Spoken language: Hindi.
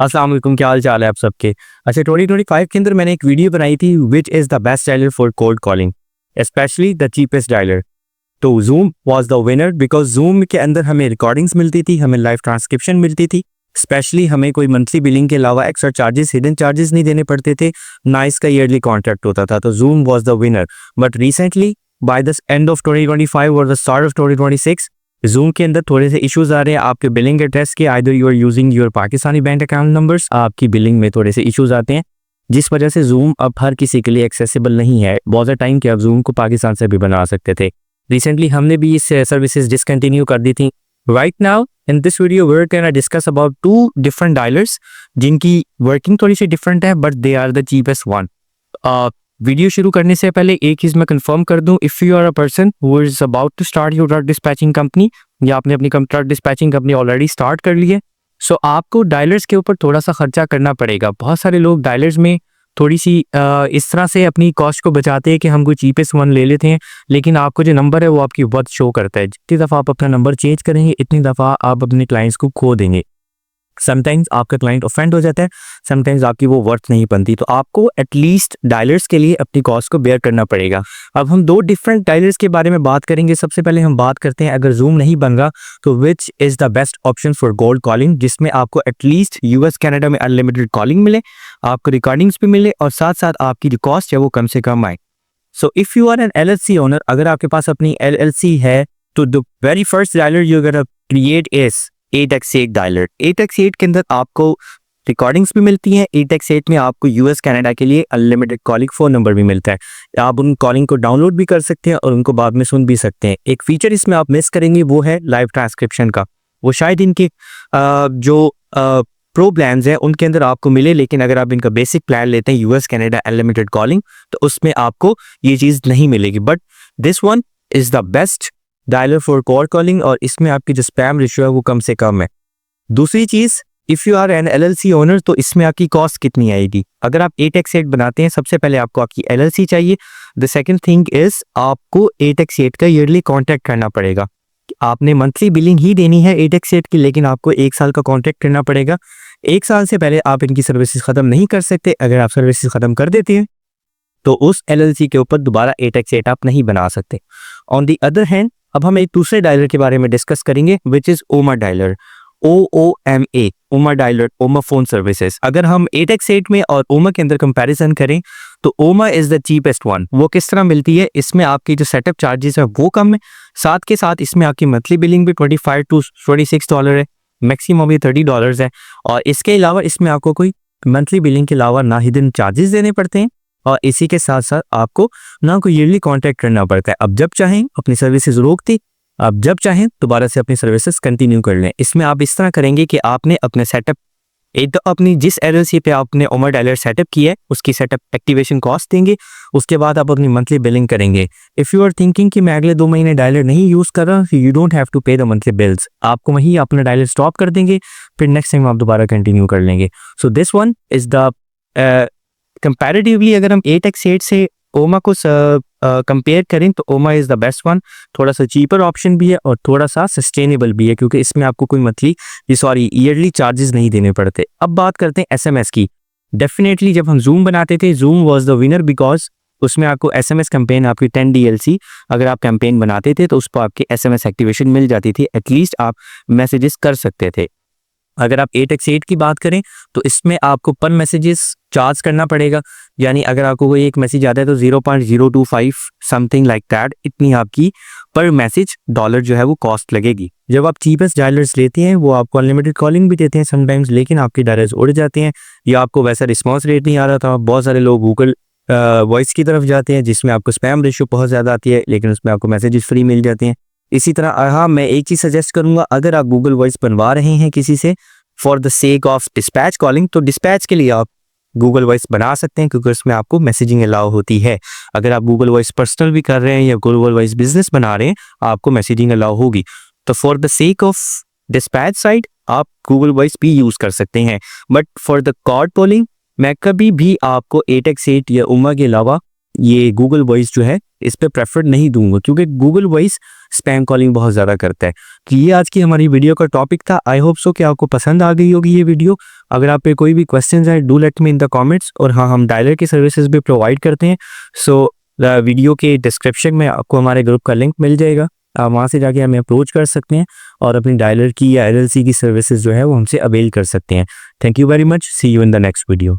अस्सलाम वालेकुम, क्या हाल चाल है आप सबके। अच्छा, 2025 के अंदर मैंने एक वीडियो बनाई थी which is the best dialer for cold calling, specially the cheapest dialer. तो Zoom was the winner because Zoom के अंदर हमें रिकॉर्डिंग्स मिलती थी, हमें लाइव ट्रांसक्रिप्शन मिलती थी, स्पेशली हमें कोई मंथली बिलिंग के अलावा एक्स्ट्रा चार्जेस, हिडन चार्जेस नहीं देने पड़ते थे, ना इसका ईयरली कॉन्ट्रैक्ट होता था। तो Zoom was the winner. But recently by the end of 2025 और द स्टार्ट ऑफ 2026 जूम के अंदर थोड़े से इश्यूज आ रहे हैं आपके बिलिंग एड्रेस के। Either you are using your Pakistani bank account numbers, आपकी बिलिंग में थोड़े से इश्यूज आते हैं, जिस वजह से जूम अब हर किसी के लिए एक्सेसिबल नहीं है। बहुत सा टाइम के आप जूम को पाकिस्तान से भी बना सकते थे। रिसेंटली हमने भी इस सर्विसेज डिसकंटिन्यू कर दी थी। Right now in this video we are gonna discuss about two different dialers जिनकी वर्किंग थोड़ी सी डिफरेंट है, but they are the cheapest one. Video शुरू करने से पहले एक चीज मैं कंफर्म कर दूं, if you are a person who is about to start your truck dispatching company, या आपने अपनी truck dispatching company already start कर ली है, सो आपको डायलर्स के ऊपर थोड़ा सा खर्चा करना पड़ेगा। बहुत सारे लोग डायलर्स में थोड़ी सी इस तरह से अपनी कॉस्ट को बचाते हैं कि हम कोई चीपेस्ट वन ले लेते हैं, लेकिन आपको जो नंबर है वो आपकी वर्थ शो करता है। जितनी दफ़ा आप अपना नंबर चेंज करेंगे इतनी दफ़ा आप अपने क्लाइंट्स को खो देंगे। समटाइम्स आपका क्लाइंट ऑफेंड हो जाता है, समटाइम्स आपकी वो वर्थ नहीं बनती। तो आपको एटलीस्ट डायलर्स के लिए अपनी कॉस्ट को बेयर करना पड़ेगा। अब हम दो डिफरेंट डायलर्स के बारे में बात करेंगे। सबसे पहले हम बात करते हैं, अगर जूम नहीं बन रहा तो विच is the best option for gold calling, जिसमें आपको एटलीस्ट यूएस कनाडा में अनलिमिटेड कॉलिंग मिले, आपको रिकॉर्डिंग्स भी मिले और साथ साथ आपकी जो कॉस्ट है वो कम से कम आए। So if you are an LLC owner, अगर आपके पास अपनी LLC है तो the very first dialer you gonna create is 8x8 dialer. 8x8 के अंदर आपको रिकॉर्डिंग्स भी मिलती हैं। 8x8 में आपको यूएस कनाडा के लिए अनलिमिटेड कॉलिंग फ़ोन नंबर भी मिलता है। आप उन कॉलिंग को डाउनलोड भी कर सकते हैं और उनको बाद में सुन भी सकते हैं। एक फीचर इसमें आप मिस करेंगे वो है लाइव ट्रांसक्रिप्शन का। वो शायद इनके जो प्रो प्लान्स हैं उनके अंदर आपको मिले, लेकिन अगर आप इनका बेसिक प्लान लेते हैं यूएस कनाडा अनलिमिटेड कॉलिंग तो उसमें आपको ये चीज़ नहीं मिलेगी। But this one is the best dialer for call calling और इसमें आपकी जो स्पैम रेशियो है वो कम से कम है। दूसरी चीज़, if you are an LLC owner तो इसमें आपकी कॉस्ट कितनी आएगी। अगर आप 8x8 बनाते हैं, सबसे पहले आपको आपकी LLC चाहिए। द सेकंड थिंग इज़ आपको 8x8 का ईयरली कॉन्ट्रैक्ट करना पड़ेगा। आपने मंथली बिलिंग ही देनी है 8x8 की, लेकिन आपको 1 साल का कॉन्ट्रैक्ट करना पड़ेगा। 1 साल से पहले आप इनकी सर्विसेज ख़त्म नहीं कर सकते। अगर आप सर्विसेज ख़त्म कर देते हैं तो उस LLC के ऊपर दोबारा 8x8 आप नहीं बना सकते। ऑन दी अदर हैंड, अब हम एक दूसरे डायलर के बारे में डिस्कस करेंगे विच इज़ ओमा डायलर, OOMA, ओमा डायलर, ओमा फोन सर्विसेज। अगर हम 8x8 में और ओमा के अंदर कंपैरिजन करें तो ओमा इज़ द चीपेस्ट वन। वो किस तरह मिलती है, इसमें आपकी जो सेटअप चार्जेस है वो कम है, साथ के साथ इसमें आपकी मंथली बिलिंग भी $25 to $26 है, मैक्सिमम भी $30 है। और इसके अलावा इसमें आपको कोई मंथली बिलिंग के अलावा ना हिडन चार्जेस देने पड़ते हैं और इसी के साथ साथ आपको ना कोई ईयरली कॉन्ट्रैक्ट करना पड़ता है। अब जब चाहें अपनी सर्विसेज रोक दी, अब जब चाहें दोबारा से अपनी सर्विसेज कंटिन्यू कर लें। इसमें आप इस तरह करेंगे कि आपने अपने सेटअप एक तो अपनी जिस LLC पे आपने ओमा डायलर सेटअप किया है उसकी सेटअप एक्टिवेशन कॉस्ट देंगे, उसके बाद आप अपनी मंथली बिलिंग करेंगे। इफ़ यू आर थिंकिंग कि मैं अगले 2 महीने डायलर नहीं यूज़ कर रहा, यू डोंट हैव टू पे द मंथली बिल्स। आपको वहीं अपना डायलर स्टॉप कर देंगे, फिर नेक्स्ट टाइम आप दोबारा कंटिन्यू कर लेंगे। So this one is the comparatively अगर हम 8x8 से ओमा को कंपेयर करें तो ओमा इज़ द बेस्ट वन। थोड़ा सा चीपर ऑप्शन भी है और थोड़ा सा सस्टेनेबल भी है, क्योंकि इसमें आपको कोई मंथली ईयरली चार्जेस नहीं देने पड़ते। अब बात करते हैं SMS की। डेफिनेटली जब हम जूम बनाते थे zoom was the winner because उसमें आपको SMS कैंपेन, आपकी 10 DLC अगर आप कैंपेन बनाते थे तो उस पर आपकी SMS एक्टिवेशन मिल जाती थी, एटलीस्ट आप मैसेजेस कर सकते थे। अगर आप 8x8 की बात करें तो इसमें आपको पर मैसेजेस चार्ज करना पड़ेगा, यानी अगर आपको कोई एक मैसेज आता है तो 0.025 समथिंग लाइक दैट, इतनी आपकी पर मैसेज डॉलर जो है वो कॉस्ट लगेगी। जब आप चीपेस्ट डायलर्स लेते हैं वो आपको अनलिमिटेड कॉलिंग भी देते हैं समटाइम्स, लेकिन आपके डायलर्स उड़ जाते हैं या आपको वैसा रिस्पॉन्स रेट नहीं आ रहा था। बहुत सारे लोग गूगल वॉइस की तरफ जाते हैं जिसमें आपको स्पैम रेशियो बहुत ज़्यादा आती है, लेकिन उसमें आपको मैसेजेस फ्री मिल जाते हैं। इसी तरह हाँ, मैं एक चीज़ सजेस्ट करूंगा, अगर आप गूगल वॉइस बनवा रहे हैं किसी से for the sake of dispatch calling, तो डिस्पैच के लिए आप गूगल वॉइस बना सकते हैं, क्योंकि उसमें आपको मैसेजिंग अलाउ होती है। अगर आप गूगल वॉइस पर्सनल भी कर रहे हैं या गूगल वॉइस बिजनेस बना रहे हैं, आपको मैसेजिंग अलाउ होगी। तो for the sake of dispatch side आप गूगल वॉइस भी यूज़ कर सकते हैं। But for the call calling मैं कभी भी आपको 8x8 या ओमा के अलावा ये गूगल वॉइस जो है इस पे प्रेफर नहीं दूंगा, क्योंकि गूगल वॉइस स्पैम कॉलिंग बहुत ज़्यादा करता है। तो ये आज की हमारी वीडियो का टॉपिक था। आई होप सो कि आपको पसंद आ गई होगी ये वीडियो। अगर आप पे कोई भी क्वेश्चंस है, do let me in the comments. और हाँ, हम डायलर की सर्विसेज भी प्रोवाइड करते हैं। सो वीडियो के डिस्क्रिप्शन में आपको हमारे ग्रुप का लिंक मिल जाएगा, आप वहाँ से जाके हमें अप्रोच कर सकते हैं और अपनी डायलर की या LLC की सर्विसेज जो है वो हमसे अवेल कर सकते हैं। Thank you very much, see you in the next video.